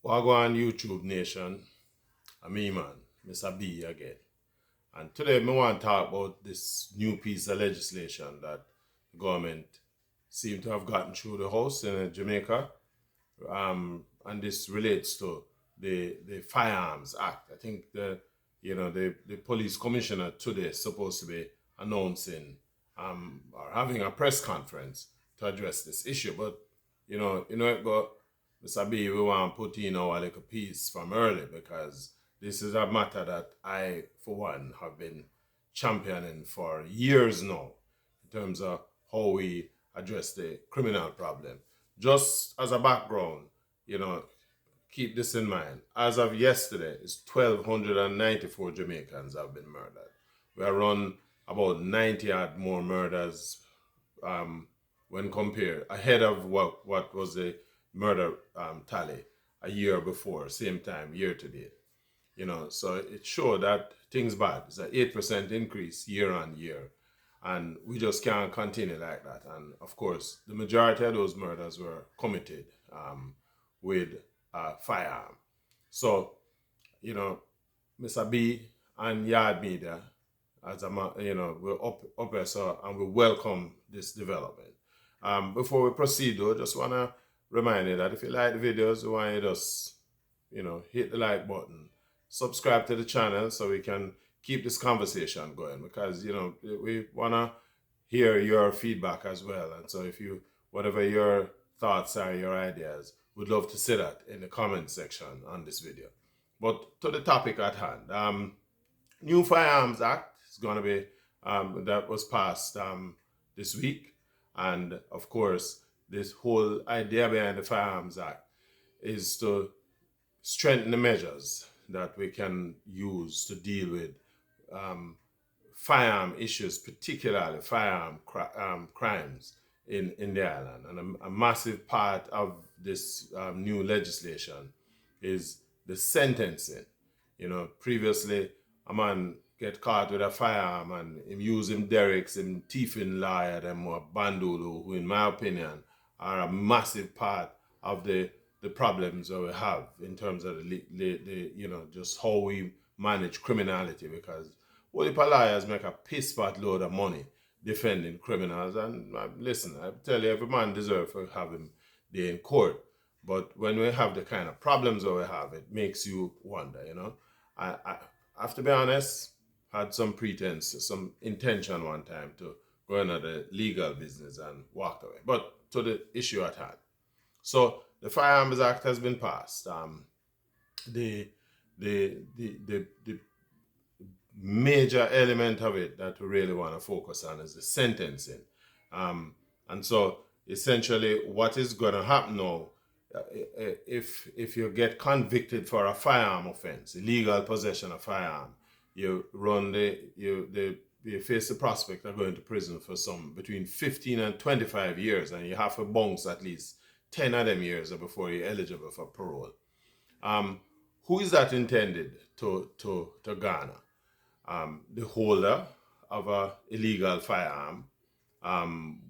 Wagwan YouTube Nation, I'm me man, Missa B again. And today I want to talk about this new piece of legislation that the government seem to have gotten through the House in Jamaica. And this relates to the Firearms Act. I think the police commissioner today is supposed to be announcing or having a press conference to address this issue. But but Mr. B, we want to put in our little piece from early because this is a matter that I, for one, have been championing for years now in terms of how we address the criminal problem. Just as a background, keep this in mind. As of yesterday, it's 1,294 Jamaicans have been murdered. We are run about 90 odd more murders when compared, ahead of what was the murder tally a year before, same time, year to date. So it showed that things bad. It's an 8% increase year on year. And we just can't continue like that. And of course, the majority of those murders were committed with a firearm. So, Mr. B and Yard Media, as we're up here, so, and we welcome this development. Before we proceed though, just want to remind you that if you like the videos, we want you to just, hit the like button, subscribe to the channel so we can keep this conversation going because, we want to hear your feedback as well. And so if whatever your thoughts are, your ideas, we'd love to see that in the comment section on this video. But to the topic at hand, new Firearms Act is going to be, that was passed this week. And of course, this whole idea behind the Firearms Act is to strengthen the measures that we can use to deal with firearm issues, particularly firearm crimes in the island. And a massive part of this new legislation is the sentencing. Previously, a man get caught with a firearm and him use him derricks, him thieving liar, them or bandolo, who in my opinion are a massive part of the problems that we have in terms of the just how we manage criminality, because all the liars make a piss pot load of money defending criminals. And listen, I tell you, every man deserves to have him there in court. But when we have the kind of problems that we have, it makes you wonder, I have to be honest, had some pretense, some intention one time to go into the legal business and walk away. But to the issue at hand. So the Firearms Act has been passed. The major element of it that we really want to focus on is the sentencing. And so essentially what is going to happen now, if you get convicted for a firearm offense, illegal possession of firearm, you face the prospect of going to prison for between 15 and 25 years, and you have to bounce at least 10 of them years before you're eligible for parole. Who is that intended to garner? The holder of an illegal firearm,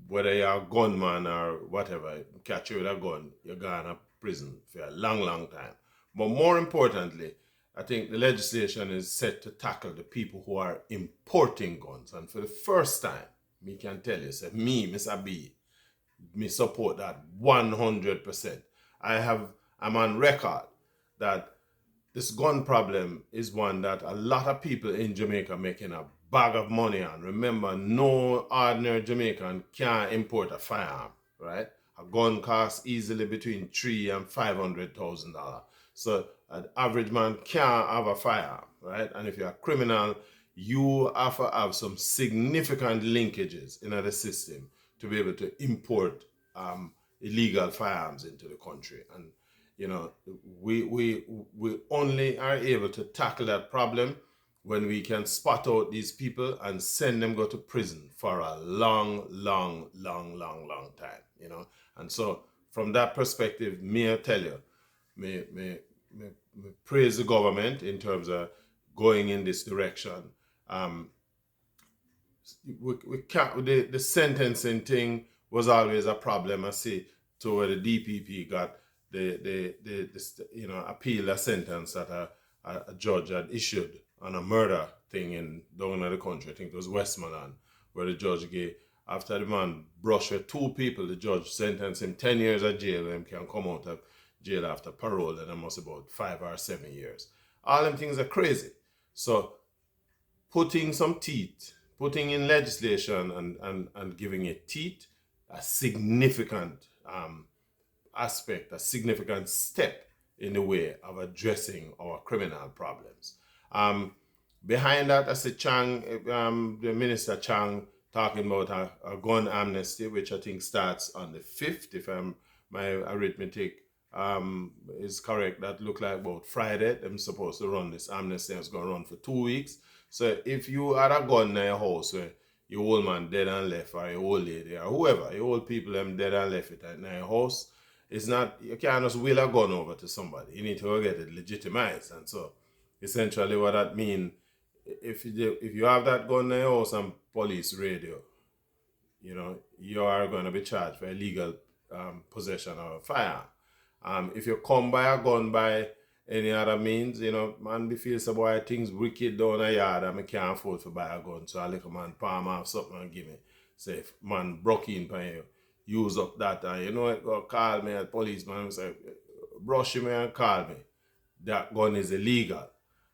whether you're a gunman or whatever, catch you with a gun, you're going to prison for a long, long time. But more importantly, I think the legislation is set to tackle the people who are importing guns. And for the first time, me can tell you, say, me, Mr. B, me support that 100%. I'm on record that this gun problem is one that a lot of people in Jamaica making a bag of money on. Remember, no ordinary Jamaican can import a firearm, right? A gun costs easily between $300,000 and $500,000. So an average man can't have a firearm, right? And if you're a criminal, you have to have some significant linkages in the system to be able to import illegal firearms into the country. And we only are able to tackle that problem when we can spot out these people and send them go to prison for a long, long, long, long, long time, And so from that perspective, me I tell you, me praise the government in terms of going in this direction. We can't, the sentencing thing was always a problem, I see, to where the DPP got appeal a sentence that a judge had issued on a murder thing down in the country. I think it was Westmoreland, where the judge gave, after the man brushed with 2 people, the judge sentenced him 10 years of jail and can come out of jail after parole, and almost about 5 or 7 years. All them things are crazy. So putting some teeth, putting in legislation and giving it teeth, a significant aspect, a significant step in the way of addressing our criminal problems. Behind that, I see Chang, the Minister Chang, talking about a gun amnesty, which I think starts on the 5th, if my arithmetic is correct. That look like about Friday. I'm supposed to run this amnesty. It's going to run for 2 weeks. So if you had a gun in your house where your old man dead and left, or your old lady, or whoever, your old people them dead and left it in your house, it's not, you can't just wheel a gun over to somebody. You need to get it legitimized. And so essentially what that means, if you have that gun in your house and police radio, you are going to be charged for illegal possession of a firearm. If you come by a gun by any other means, man, be feel so boy things wicked down a yard and I can't afford to buy a gun. So I let a man palm off something and give me. Say if man broke in by you, use up that and go call me a policeman and say, brush me and call me. That gun is illegal.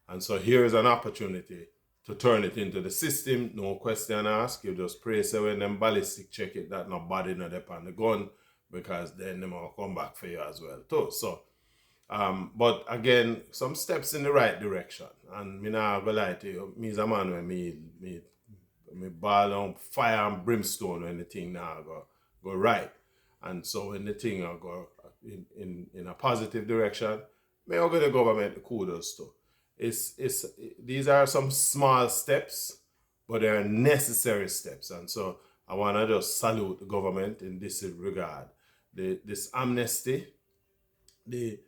And so here's an opportunity to turn it into the system, no question asked. You just pray so when them ballistic check it that nobody not upon the gun, because then them will come back for you as well too. So but again, some steps in the right direction. And me not go lie to you, me is a man when me ball on fire and brimstone when the thing now go right. And so when the thing go in a positive direction, me I'll give the government the kudos too. These are some small steps, but they are necessary steps. And so I want to just salute the government in this regard. This amnesty, the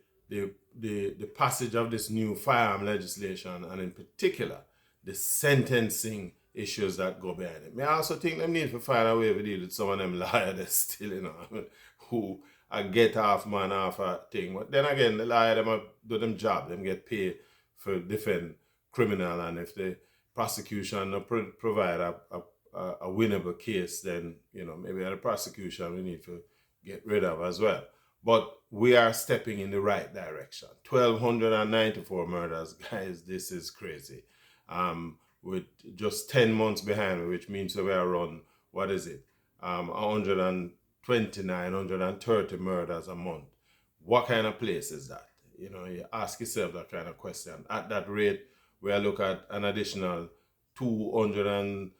passage of this new firearm legislation, and in particular, the sentencing issues that go behind it. I also think they need to find a way to deal with some of them liars that still, who get off man off a thing. But then again, the liar them do them job, them get paid for defend criminal, and if the prosecution provide a winnable case, then maybe the prosecution we need to get rid of as well. But we are stepping in the right direction. 1,294 murders, guys, this is crazy. With just 10 months behind, which means that we are around, 129, 130 murders a month. What kind of place is that? You ask yourself that kind of question. At that rate, we'll look at an additional 200 and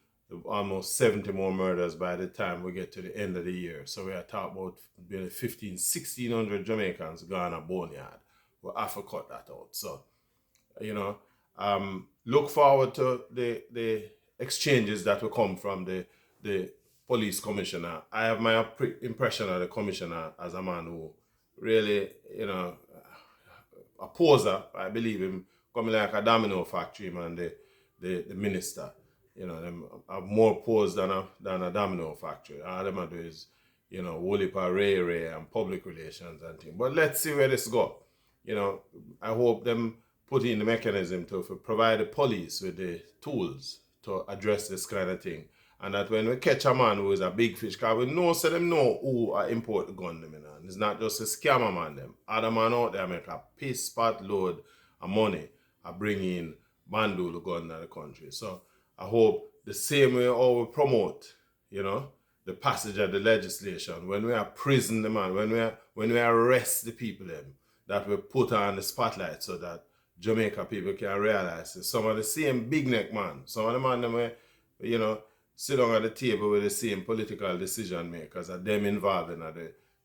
almost 70 more murders by the time we get to the end of the year. So we are talking about 1,600 Jamaicans gone a boneyard. We'll have to cut that out. So, look forward to the exchanges that will come from the police commissioner. I have my impression of the commissioner as a man who really, opposer. I believe him coming like a domino factory, man, the minister. Them are more opposed than a domino factory. All them do is, woolly ray and public relations and things. But let's see where this go. I hope them put in the mechanism to provide the police with the tools to address this kind of thing. And that when we catch a man who is a big fish, because we know them know who import the gun them in. And it's not just a scammer man them. Other man out there make a piss pot load of money and bring in bandul the gun in the country. So I hope the same way how we promote, the passage of the legislation, when we are prison the man, when we arrest the people them, that we put on the spotlight so that Jamaica people can realize it. Some of the same big neck man, some of the man them sit down at the table with the same political decision makers and them involved in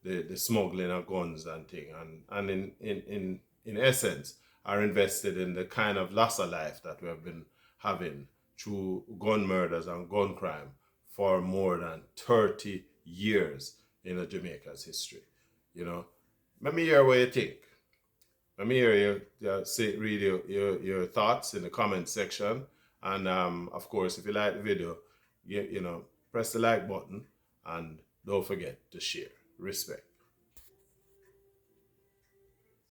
the smuggling of guns and things, and in essence are invested in the kind of loss of life that we have been having through gun murders and gun crime for more than 30 years in Jamaica's history. Let me hear what you think. Let me hear you read your thoughts in the comment section. And of course, if you like the video, press the like button and don't forget to share. Respect.